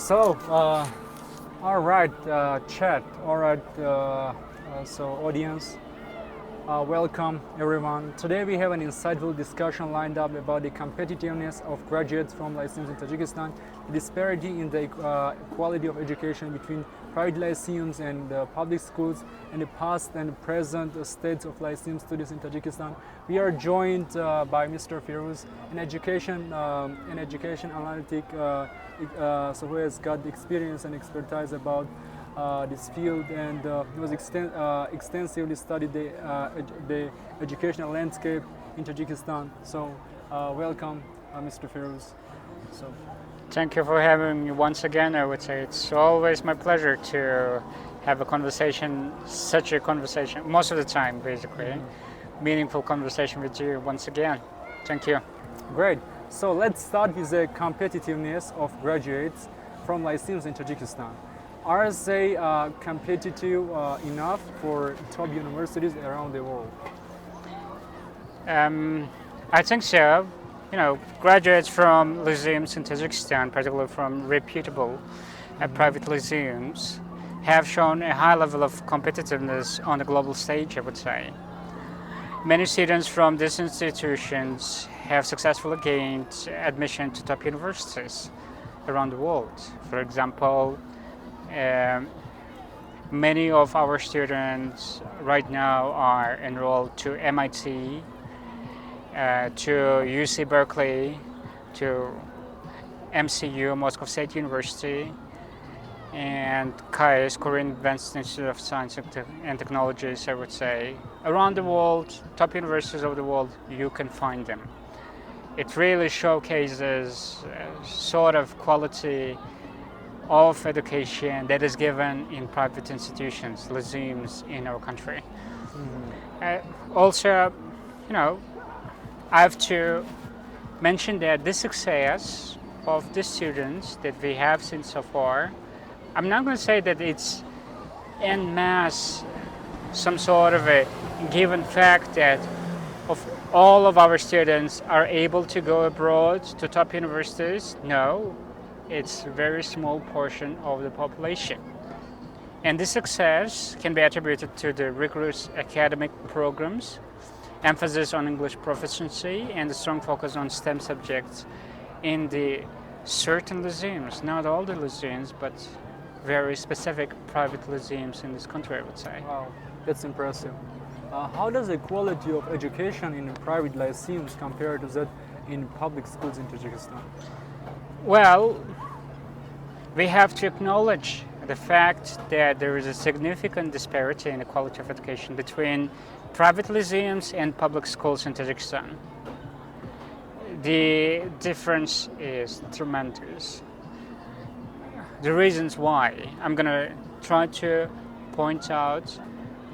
So, all right, chat. All right, so audience, welcome everyone. Today we have an insightful discussion lined up about the competitiveness of graduates from Lyceums in Tajikistan, the disparity in the quality of education between private Lyceums and public schools, and the past and present states of Lyceum students in Tajikistan. We are joined by Mr. Firuz, an education analytic, so who has got experience and expertise about this field, and he was extensively studied the educational landscape in Tajikistan. So, welcome, Mr. Firuz. So, Thank you for having me once again. I would say it's always my pleasure to have a conversation, such a conversation, most of the time, basically. Meaningful conversation with you once again. Thank you. great. So let's start with the competitiveness of graduates from Lyceums in Tajikistan. Are they competitive enough for top universities around the world? I think so. Graduates from lyceums in Tajikistan, particularly from reputable private lyceums, have shown a high level of competitiveness on the global stage, I would say. Many students from these institutions have successfully gained admission to top universities around the world. For example, many of our students right now are enrolled to MIT, to UC Berkeley, to MCU, Moscow State University, and KAIS, Korean Advanced Institute of Science and Technologies, I would say. Around the world, top universities of the world, you can find them. It really showcases sort of quality of education that is given in private institutions, lyceums in our country. Also, I have to mention that the success of the students that we have seen so far, I'm not going to say that it's en masse some sort of a given fact that of all of our students are able to go abroad to top universities. No, it's a very small portion of the population. And this success can be attributed to the rigorous academic programs, emphasis on English proficiency, and a strong focus on STEM subjects in the certain lyceums, not all the lyceums, but very specific private lyceums in this country, I would say. Wow, that's impressive. How does the quality of education in private lyceums compare to that in public schools in Tajikistan? Well, we have to acknowledge the fact that there is a significant disparity in the quality of education between private lyceums and public schools in Tajikistan. The difference is tremendous. The reasons why, I'm going to try to point out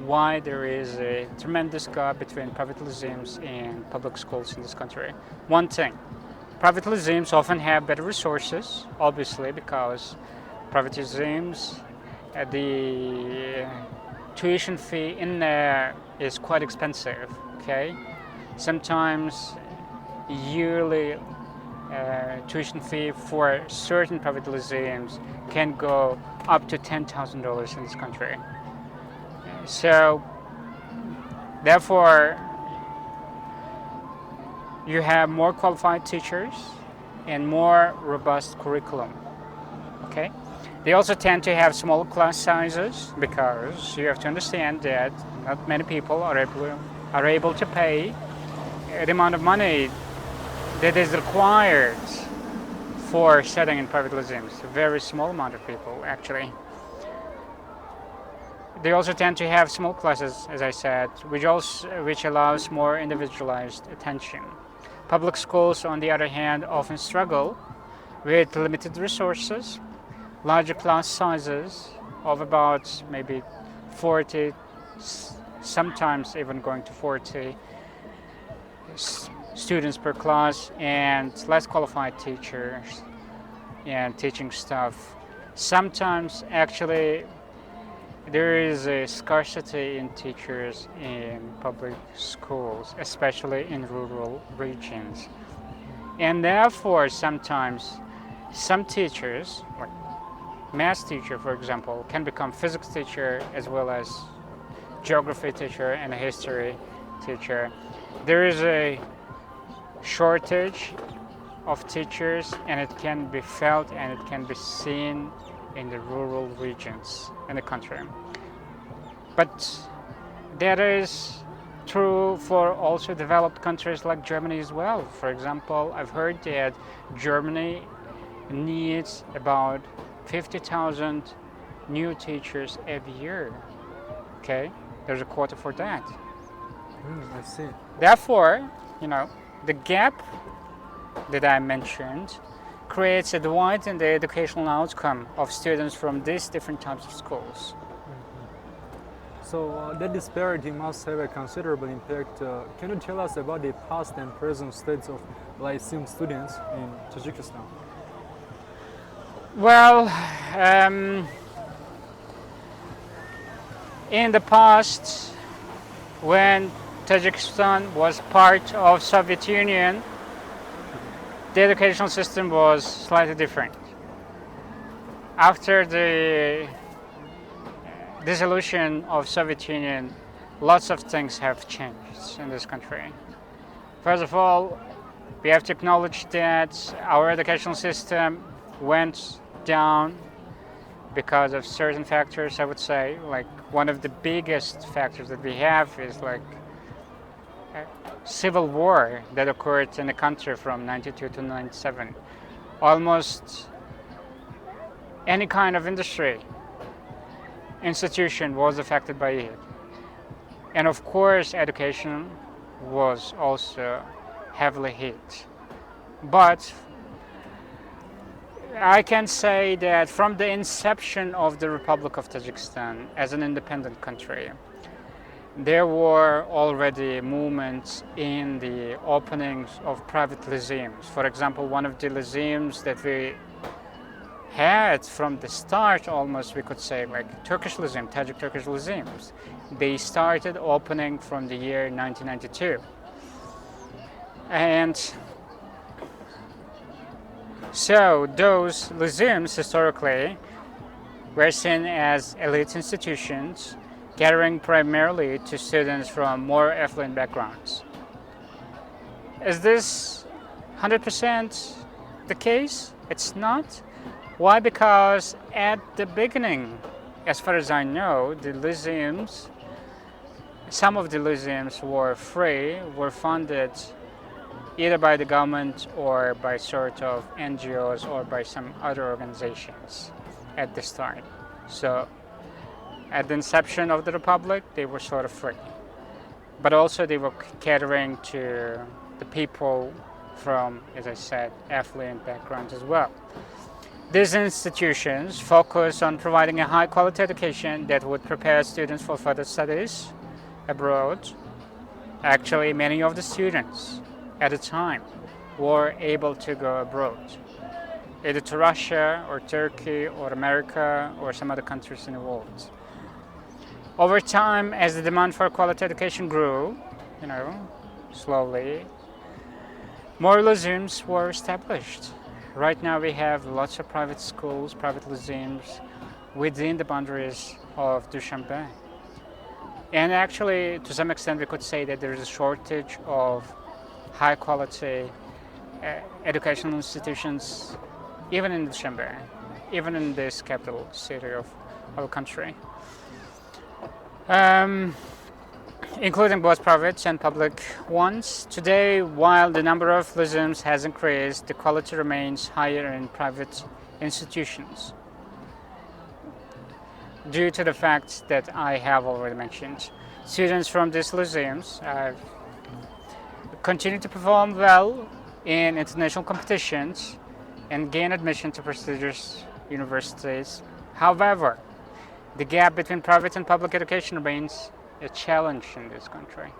why there is a tremendous gap between private lyceums and public schools in this country. One thing, private lyceums often have better resources, obviously, because private lyceums, the tuition fee in there is quite expensive, okay? Sometimes yearly tuition fee for certain private lyceums can go up to $10,000 in this country. So, therefore, you have more qualified teachers and more robust curriculum, okay? They also tend to have small class sizes because you have to understand that not many people are able to pay the amount of money that is required for studying in private lyceums. A very small amount of people, actually. They also tend to have small classes, as I said, which allows more individualized attention. Public schools, on the other hand, often struggle with limited resources, larger class sizes of about maybe 40, sometimes even going to 40 students per class, and less qualified teachers and teaching staff. Sometimes, actually, there is a scarcity in teachers in public schools, especially in rural regions. And therefore, sometimes some teachers, like math teacher, for example, can become physics teacher as well as geography teacher and a history teacher. There is a shortage of teachers, and it can be felt and it can be seen in the rural regions in the country. But that is true for also developed countries like Germany as well. For example, I've heard that Germany needs about 50,000 new teachers every year. Okay, there's a quota for that. I see. Therefore, the gap that I mentioned creates a divide in the educational outcome of students from these different types of schools. So that disparity must have a considerable impact. Can you tell us about the past and present states of Lyceum students in Tajikistan? Well, in the past, when Tajikistan was part of Soviet Union, the educational system was slightly different. After the dissolution of Soviet Union, lots of things have changed in this country. First of all, we have to acknowledge that our educational system went down because of certain factors. I would say, like, one of the biggest factors that we have is like civil war that occurred in the country from 92 to 97. Almost any kind of industry institution was affected by it. And of course, education was also heavily hit. But I can say that from the inception of the Republic of Tajikistan as an independent country, there were already movements in the openings of private lyceums. For example, one of the lyceums that we had from the start, almost we could say, like Turkish Lyceum, Tajik Turkish Lyceums, they started opening from the year 1992. And so those lyceums historically were seen as elite institutions, catering primarily to students from more affluent backgrounds. Is this 100% the case? It's not. Why? Because at the beginning, as far as I know, the lyceums, some of the lyceums were free, were funded either by the government or by sort of NGOs or by some other organizations at the start. So at the inception of the Republic, they were sort of free. But also they were catering to the people from, as I said, affluent backgrounds as well. These institutions focus on providing a high quality education that would prepare students for further studies abroad. Actually, many of the students at the time were able to go abroad, either to Russia or Turkey or America or some other countries in the world. Over time, as the demand for quality education grew, slowly, more lyceums were established. Right now we have lots of private schools, private lyceums within the boundaries of Dushanbe. And actually, to some extent, we could say that there is a shortage of high quality educational institutions even in Dushanbe, even in this capital city of our country. Including both private and public ones. Today, while the number of lyceums has increased, the quality remains higher in private institutions due to the fact that I have already mentioned. Students from these lyceums continue to perform well in international competitions and gain admission to prestigious universities. However, the gap between private and public education remains a challenge in this country.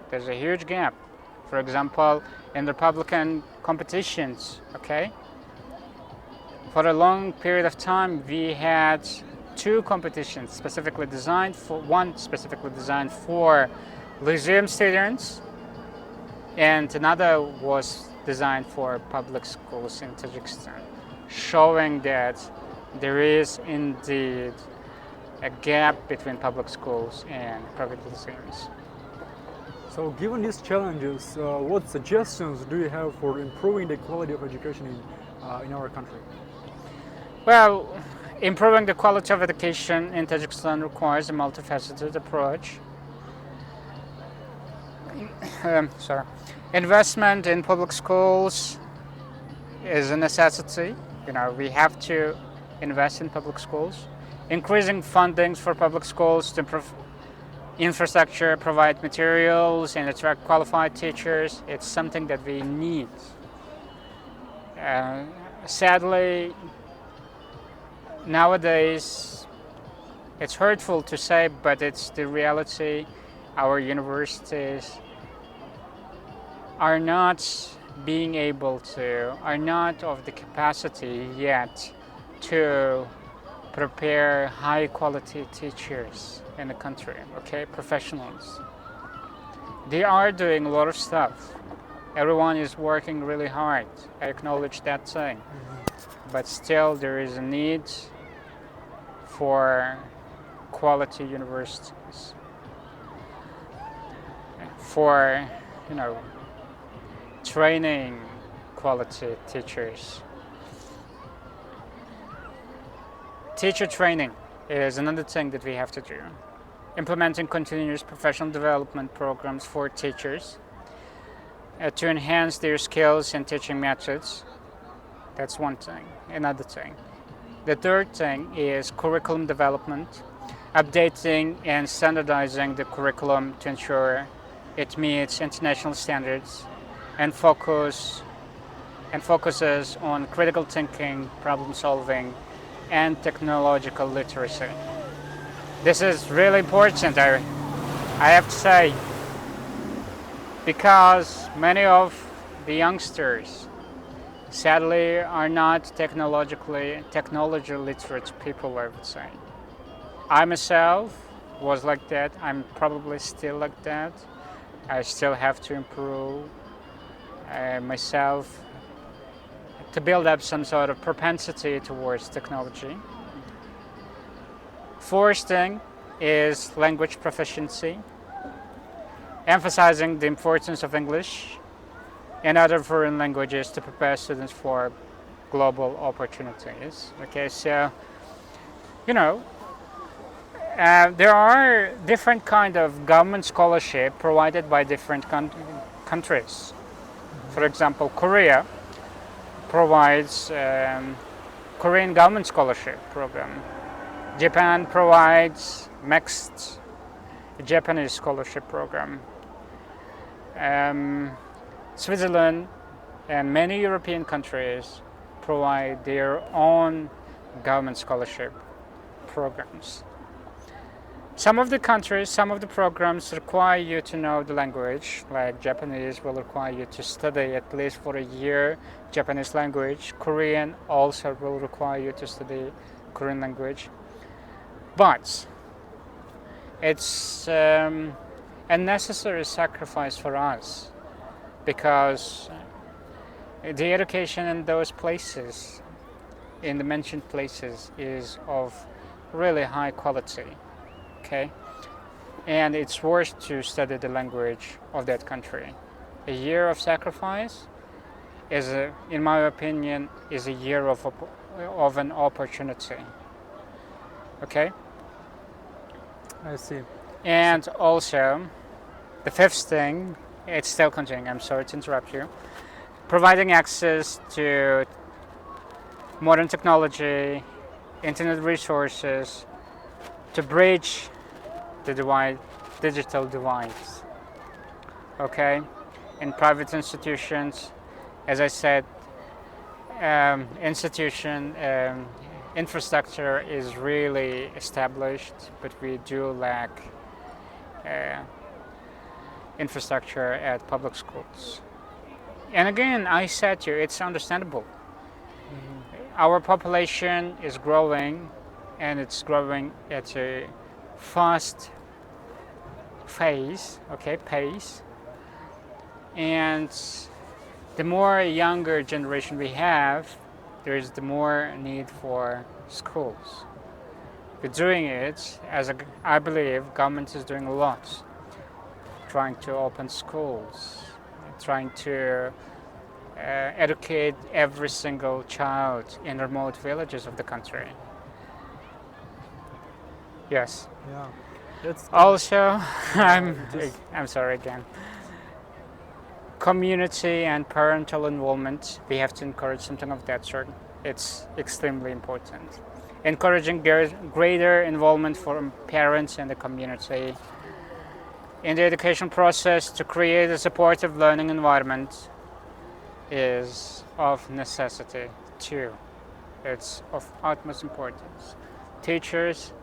There's a huge gap. For example, in the Republican competitions, for a long period of time, we had two competitions specifically designed for Lyceum students, and another was designed for public schools in Tajikistan, showing that there is indeed a gap between public schools and private lyceums. So given these challenges, what suggestions do you have for improving the quality of education in our country? Well, improving the quality of education in Tajikistan requires a multifaceted approach. Sorry. Investment in public schools is a necessity. We have to invest in public schools. Increasing fundings for public schools to improve infrastructure, provide materials, and attract qualified teachers. It's something that we need. Sadly, nowadays, it's hurtful to say, but it's the reality. Our universities are not are not of the capacity yet to prepare high quality teachers in the country, okay, professionals. They are doing a lot of stuff. Everyone is working really hard. I acknowledge that thing. But still there is a need for quality universities, for training quality teachers. Teacher training is another thing that we have to do. Implementing continuous professional development programs for teachers to enhance their skills and teaching methods. That's one thing. Another thing. The third thing is curriculum development, updating and standardizing the curriculum to ensure it meets international standards and focuses on critical thinking, problem solving, and technological literacy. This is really important, I have to say, because many of the youngsters sadly are not technology literate people, I would say. I myself was like that. I'm probably still like that. I still have to improve myself to build up some sort of propensity towards technology. Fourth thing is language proficiency, emphasizing the importance of English and other foreign languages to prepare students for global opportunities. Okay, so there are different kind of government scholarship provided by different countries. For example, Korea provides Korean government scholarship program. Japan provides mixed Japanese scholarship program. Switzerland and many European countries provide their own government scholarship programs. Some of the countries, some of the programs require you to know the language, like Japanese will require you to study at least for a year Japanese language. Korean also will require you to study Korean language. But it's a necessary sacrifice for us because the education in those places, in the mentioned places, is of really high quality. Okay, and it's worth to study the language of that country. A year of sacrifice is, in my opinion, is a year of an opportunity. Okay. I see. And also, the fifth thing, it's still continuing. I'm sorry to interrupt you. Providing access to modern technology, internet resources, to bridge the digital divides. Okay, in private institutions, as I said, infrastructure is really established, but we do lack infrastructure at public schools. And again, I said to you, it's understandable. Our population is growing, and it's growing at a fast pace, and the more younger generation we have, there is the more need for schools. We're doing it I believe government is doing a lot, trying to open schools, trying to educate every single child in remote villages of the country. Yes. Yeah. That's Also, just- I'm sorry again. Community and parental involvement. We have to encourage something of that sort. It's extremely important. Encouraging greater involvement from parents and the community in the education process to create a supportive learning environment is of necessity too. It's of utmost importance. Teachers,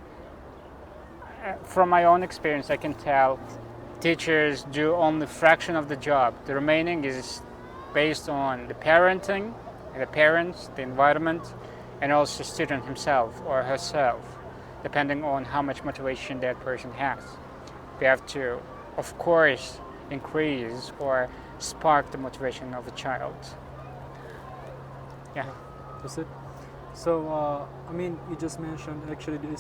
from my own experience, I can tell teachers do only a fraction of the job. The remaining is based on the parenting, the parents, the environment, and also the student himself or herself, depending on how much motivation that person has. We have to, of course, increase or spark the motivation of a child. Yeah. That's it. So, I mean, you just mentioned, actually, you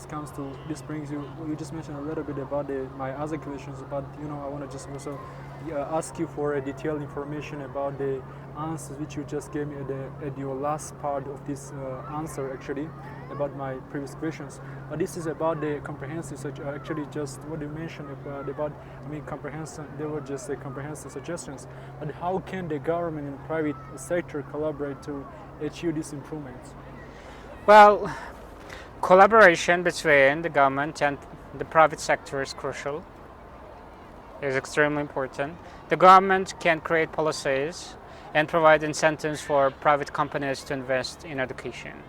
just mentioned a little bit about my other questions, but, I want to just also ask you for a detailed information about the answers which you just gave me at your last part of this answer, actually, about my previous questions. But this is about the comprehensive, actually, just what you mentioned comprehensive, they were just comprehensive suggestions. But how can the government and private sector collaborate to achieve these improvements? Well, collaboration between the government and the private sector is crucial, is extremely important. The government can create policies and provide incentives for private companies to invest in education.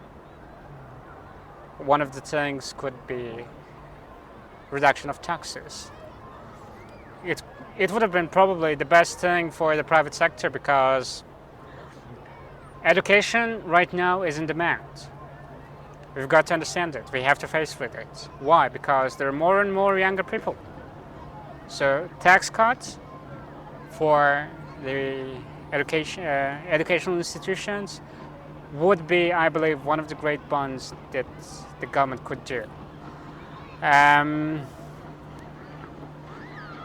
One of the things could be reduction of taxes. It would have been probably the best thing for the private sector because education right now is in demand. We've got to understand it. We have to face with it. Why? Because there are more and more younger people. So tax cuts for the educational institutions would be, I believe, one of the great bonds that the government could do.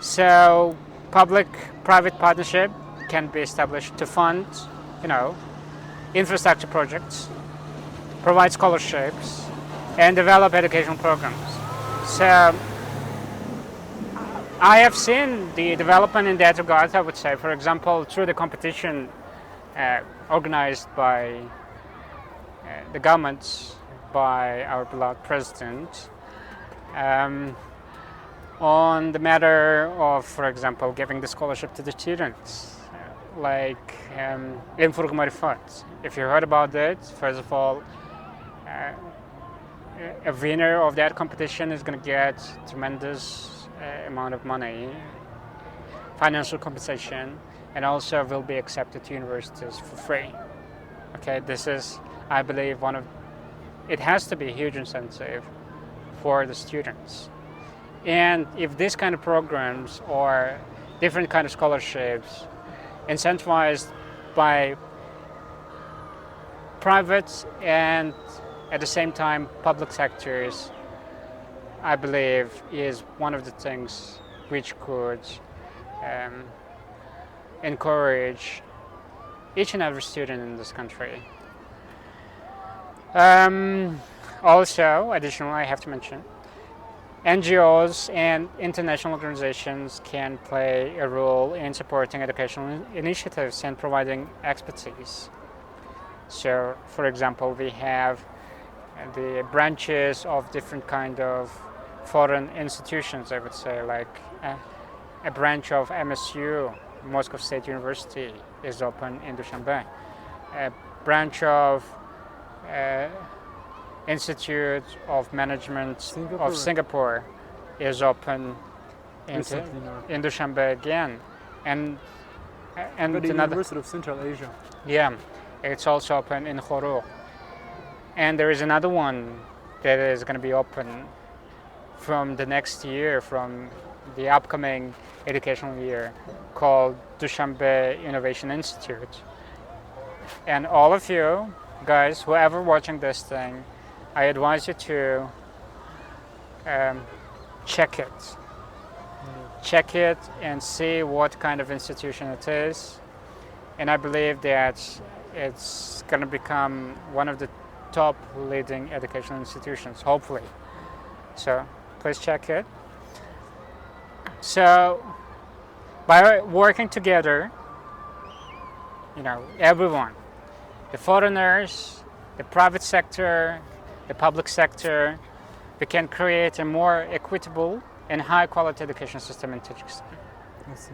So public-private partnership can be established to fund, infrastructure projects, provide scholarships, and develop educational programs. So I have seen the development in that regard, I would say, for example, through the competition organized by the government, by our beloved president, on the matter of, for example, giving the scholarship to the students, like Informal Funds. If you heard about that, first of all, a winner of that competition is going to get tremendous amount of money, financial compensation, and also will be accepted to universities for free. Okay, this is, I believe, it has to be a huge incentive for the students. And if this kind of programs or different kind of scholarships incentivized by private and at the same time public sectors, I believe is one of the things which could encourage each and every student in this country. Also, additionally, I have to mention, NGOs and international organizations can play a role in supporting educational initiatives and providing expertise. So, for example, we have the branches of different kind of foreign institutions, I would say, like a branch of MSU, Moscow State University, is open in Dushanbe. A branch of Institute of Management of Singapore is open in Dushanbe again, and the another University of Central Asia. Yeah, it's also open in Horo, and there is another one that is going to be open from the next year, from the upcoming educational year, called Dushanbe Innovation Institute. And all of you guys, whoever watching this thing, I advise you to check it. Check it and see what kind of institution it is. And I believe that it's going to become one of the top leading educational institutions, hopefully. So please check it. So by working together, everyone, the foreigners, the private sector, the public sector, we can create a more equitable and high quality education system in Tajikistan. I see.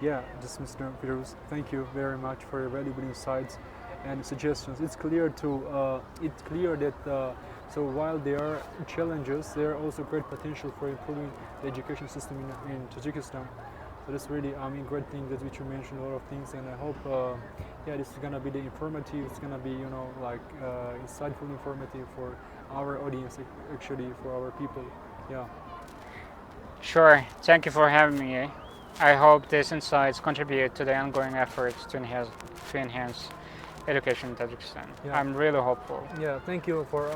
Yeah, just Mr. Firuz, thank you very much for your valuable insights and suggestions. It's clear that so while there are challenges, there are also great potential for improving the education system in Tajikistan. So that's really great thing that which you mentioned a lot of things, and I hope this is gonna be the informative. It's gonna be insightful, informative for our audience, actually for our people. Yeah. Sure, thank you for having me. I hope these insights contribute to the ongoing efforts to enhance education in Tajikistan. Yeah. I'm really hopeful. Yeah, thank you for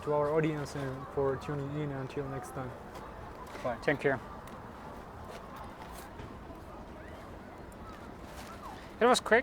to our audience and for tuning in. Until next time. Bye. Thank you. It was quick.